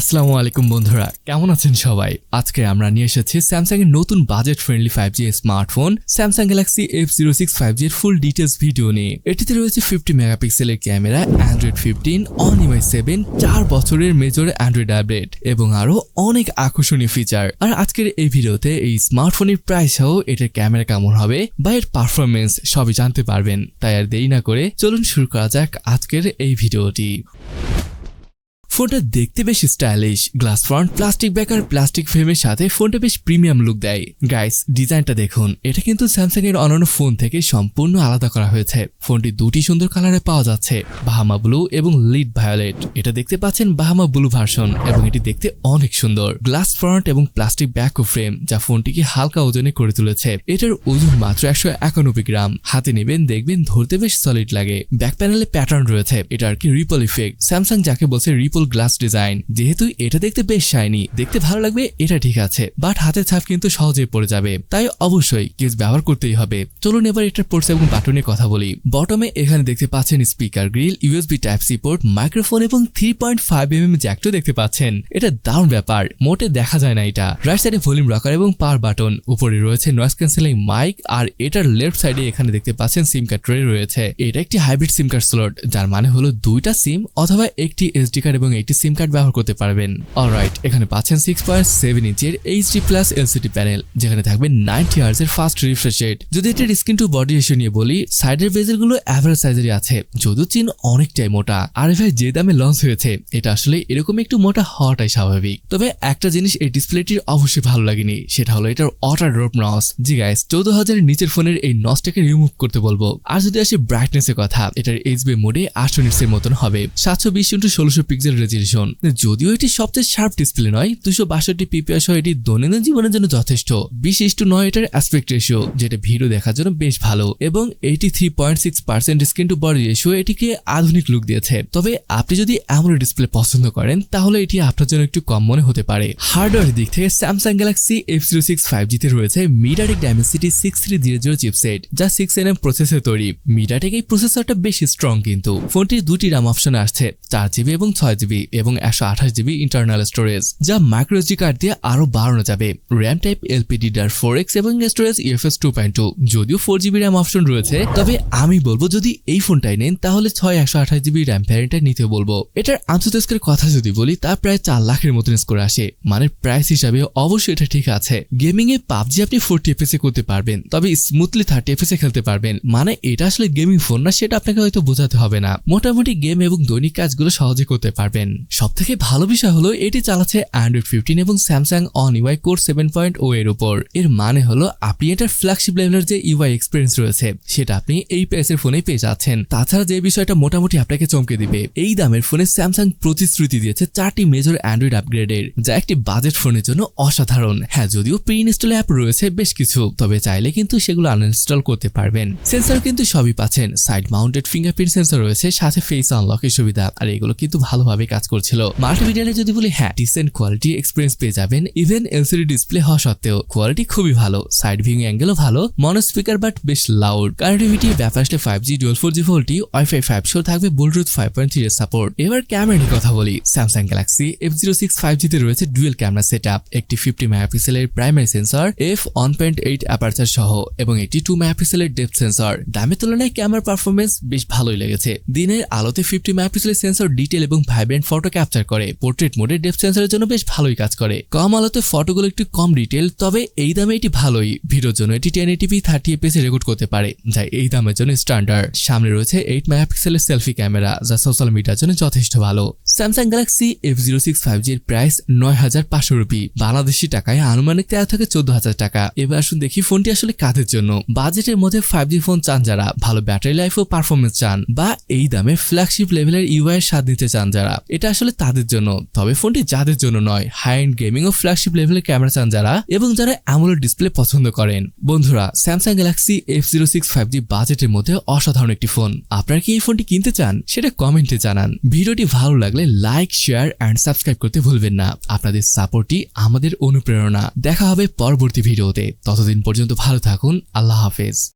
আসসালামু আলাইকুম বন্ধুরা, কেমন আছেন সবাই? আজকে আমরা নিয়ে এসেছি স্যামসাং এর নতুন budget friendly 5G smartphone Samsung Galaxy F06 5G এর ফুল ডিটেইলস ভিডিও নিয়ে। এটিতে রয়েছে 50 মেগাপিক্সেলের ক্যামেরা, অ্যান্ড্রয়েড 15 অন UI 7, 4 বছরের মেজর অ্যান্ড্রয়েড আপডেট এবং আরো অনেক আকর্ষণীয় ফিচার। আর আজকের এই ভিডিওতে এই স্মার্টফোনের প্রাইস সহ এটার ক্যামেরা কেমন হবে বা এর পারফরমেন্স সবই জানতে পারবেন। তাই আর দেরি না করে চলুন শুরু করা যাক আজকের এই ভিডিওটি। ফোনটা দেখতে বেশ stylish, glass front, plastic back আর প্লাস্টিক ফ্রেমের সাথে ফোনটা বেশ প্রিমিয়াম লুক দেয়। গাইস, ডিজাইনটা দেখুন, এটা কিন্তু স্যামসাং এর অন্যান্য ফোন থেকে সম্পূর্ণ আলাদা করা হয়েছে। ফোনটি দুটি সুন্দর কালারে পাওয়া যাচ্ছে, বাহামা ব্লু এবং লিড ভায়োলেট। এটা দেখতে পাচ্ছেন বাহামা ব্লু ভার্সন এবং এটি দেখতে অনেক সুন্দর। গ্লাস ফ্রন্ট এবং প্লাস্টিক ব্যাক ও ফ্রেম যা ফোনটিকে হালকা ওজনে করে তুলেছে। এটার ওজন মাত্র 191 গ্রাম। হাতে নেবেন দেখবেন ধরতে বেশ সলিড লাগে। ব্যাক প্যানেলে প্যাটার্ন রয়েছে, এটা আর কি রিপল ইফেক্ট। স্যামসাং যাকে বলছে রিপল গ্লাস ডিজাইন। যেহেতু এটা দেখতে বেশ শাইনি, দেখতে ভালো লাগবে এটা ঠিক আছে, বাট হাতের ছাপ কিন্তু সহজেই পড়ে যাবে, তাই অবশ্যই কেস ব্যবহার করতেই হবে। চলুন এবার এটার পোর্টস এবং বাটনের কথা বলি। বটমে এখানে দেখতে পাচ্ছেন speaker grill, USB type C port, microphone এবং 3.5mm জ্যাকও দেখতে পাচ্ছেন। এটা দারুণ ব্যাপার, মোটে দেখা যায় না এটা। রাইট সাইডে ভলিউম রকার এবং পাওয়ার বাটন, উপরে রয়েছে নয়েজ ক্যান্সেলিং মাইক, আর এটার লেফট সাইডে এখানে দেখতে পাচ্ছেন সিম কার্ড ট্রে রয়েছে। এটা একটি হাইব্রিড সিম কার্ড স্লট, যার মানে হলো দুইটা সিম অথবা একটি SD কার্ড এবং একটি সিম কার্ড ব্যবহার করতে পারবেন। অলরাইট, এখানে পাচ্ছেন 6.7 ইঞ্চের HD+ LCD প্যানেল, যেখানে থাকবে 90 Hz এর ফাস্ট রিফ্রেশ রেট। যদি এটার স্ক্রিন টু বডি রেশিও নিয়ে বলি, সাইডের বেজেল গুলো এভারেজ সাইজেরই আছে, যদিও চিন অনেকটাই মোটা। আর ভাই, যে দামে লঞ্চ হয়েছে এটা আসলে এরকম একটু মোটা হওয়াটাই স্বাভাবিক। তবে একটা জিনিস এই ডিসপ্লেটির অবশ্যই ভালো লাগেনি, সেটা হলো এটার অটো ড্রপ নস। জি গাইস, 14,000 এর নিচের ফোনের এই নসটাকে রিমুভ করতে বলবো। আর যদি আসে ব্রাইটনেসের কথা, এটার HB মোডে 8 নিটস এর মতন হবে, 720x1600 পিক্সেল রেজলিউশন। যদিও এটি সবচেয়ে শার্প ডিসপ্লে নয়, 262 PPI সহ এটি দৈনন্দিন জীবনের জন্য যথেষ্ট। 20:9 এটার অ্যাসপেক্ট রেশিও, যেটা ভিডিও দেখার জন্য বেশ ভালো, এবং 83.6% স্ক্রিন টু বডি রেশিও এটিকে আধুনিক লুক দিয়েছে। তবে আপনি যদি এমন ডিসপ্লে পছন্দ করেন, তাহলে এটি আপনার জন্য একটু কম মনে হতে পারে। হার্ডওয়্যারের দিক থেকে স্যামসাং গ্যালাক্সি F06 5G তে রয়েছে মিডিয়াটেক ডাইমেনসিটি 6300 চিপসেট, যা 6nm প্রসেসর তৈরি। মিডিয়াটেক এই প্রসেসরটা বেশ স্ট্রং, কিন্তু ফোনটির দুটি RAM অপশন আসছে, 4GB এবং 6GB এবং 128GB ইন্টারনাল স্টোরেজ, যা মাইক্রো SD কার্ড দিয়ে আরো বাড়ানো যাবে। র্যাম টাইপ LPDDR4X এবং স্টোরেজ UFS 2.2। যদিও 4GB র্যাম অপশন রয়েছে, তবে আমি বলবো যদি এই ফোনটাই নেন তাহলে 128GB র্যাম ভ্যারিয়েন্টটা নিতে বলবো। এটার আন্তর্জাতিক স্কোরের কথা যদি বলি, তা প্রায় 4 লাখের মতন স্কোর আসে, মানে প্রাইস হিসাবে অবশ্যই এটা ঠিক আছে। গেমিং এ PUBG আপনি 40 FPS করতে পারবেন, তবে স্মুথলি 30 FPS খেলতে পারবেন। মানে এটা আসলে গেমিং ফোন না, সেটা আপনাকে হয়তো বোঝাতে হবে না। মোটামুটি গেম এবং দৈনিক কাজগুলো সহজে করতে পারবেন। সবথেকে ভালো বিষয় হলো এটি চালাচ্ছে অ্যান্ড্রয়েড 15 এবং স্যামসাং অন UI কোর 7.0 এর উপর। এর মানে হলো আপনি এটার ফ্ল্যাগশিপ লেভেলের যে UI এক্সপিরিয়েন্স রয়েছে, সেটা আপনি এই প্রাইসের ফোনে পেয়ে যাচ্ছেন। তাছাড়া যে বিষয়টা মোটামুটি আপনাকে চমকে দিবে, এই দামের ফোনে স্যামসাং প্রতিশ্রুতি দিয়েছে 4টি মেজর অ্যান্ড্রয়েড আপগ্রেডের, যা একটি বাজেট ফোনের জন্য অসাধারণ। হ্যাঁ, যদিও প্রি ইনস্টল অ্যাপ রয়েছে বেশ কিছু, তবে চাইলে কিন্তু সেগুলো আনইনস্টল করতে পারবেন। সেন্সর কিন্তু সবই পাচ্ছেন, সাইড মাউন্টেড ফিঙ্গারপ্রিন্ট সেন্সর রয়েছে, সাথে ফেস আনলকের সুবিধা, আর এগুলো কিন্তু ভালোভাবে কাজ করছিল। মাল্টিমিডিয়ারে যদি বলি, হ্যাঁ, ডিসেন্ট কোয়ালিটি এক্সপিরিয়েন্স পেয়ে যাবেন। ইভেন LCD ডিসপ্লে হওয়া সত্ত্বেও কোয়ালিটি খুবই ভালো, সাইড ভিউ অ্যাঙ্গেলও ভালো, মনো স্পিকার বাট বেশ লাউড। কানেক্টিভিটি ব্যাপার আসলে 5G dual 4G VoLTE, Wi-Fi 5 সহ থাকবে ব্লুটুথ 5.3 এর সাপোর্ট। এবার ক্যামেরার কথা বলি, স্যামসাং গ্যালাক্সি F06 5G তে রয়েছে ডুয়েল ক্যামেরা সেটআপ, একটি 50 মেগাপিক্সেলের প্রাইমারি সেন্সর, f1.8 অ্যাপারচার সহ, এবং একটি 2 মেগাপিক্সেলের ডেপথ সেন্সর। দামের তুলনায় ক্যামেরা পারফরমেন্স বেশ ভালোই লেগেছে। দিনের আলোতে 50 মেগাপিক্সেলের সেন্সর ডিটেল এবং ভাইব্রেন্ট ফটো ক্যাপচার করে। পোর্ট্রেট মোডে ডেপথ সেন্সরের জন্য বেশ ভালোই কাজ করে। কম আলোতে ফটোগুলো একটু কম ডিটেল, তবে এই দামে এটি ভালোই। ভিডিওর জন্য এটি 1080p 30 fps রেকর্ড করতে পারে, যা এই দামের জন্য স্ট্যান্ডার্ড। সামনে রয়েছে 8 মেগাপিক্সেলের সেলফি ক্যামেরা, যা সোশ্যাল মিডিয়ার জন্য যথেষ্ট ভালো। স্যামসাং গ্যালাক্সি F06 5G এর প্রাইস 9,500 রুপি, বাংলাদেশি টাকায় আনুমানিক 13 থেকে 14,000 টাকা। এবার আসুন দেখি ফোনটি আসলে কাদের জন্য। বাজেটের মধ্যে 5G ফোন চান যারা, ভালো ব্যাটারি লাইফ ও পারফরমেন্স চান, বা এই দামে ফ্ল্যাগশিপ লেভেলের UI এর স্বাদ নিতে চান যারা, এটা আসলে তাদের জন্য। তবে ফোনটি যাদের জন্য নয়, হাই এন্ড গেমিং ও ফ্ল্যাগশিপ লেভেলের ক্যামেরা চান যারা, এবং যারা অ্যামোলেড ডিসপ্লে পছন্দ করেন। বন্ধুরা, স্যামসাং গ্যালাক্সি F06 5G বাজেটের মধ্যে অসাধারণ একটি ফোন। আপনারা কি এই ফোনটি কিনতে চান? সেটা কমেন্টে জানান। ভিডিওটি ভালো লাগলে লাইক, শেয়ার এন্ড সাবস্ক্রাইব করতে ভুলবেন না। আপনাদের সাপোর্টই আমাদের অনুপ্রেরণা। দেখা হবে পরবর্তী ভিডিওতে, ততদিন পর্যন্ত ভালো থাকুন। আল্লাহ হাফেজ।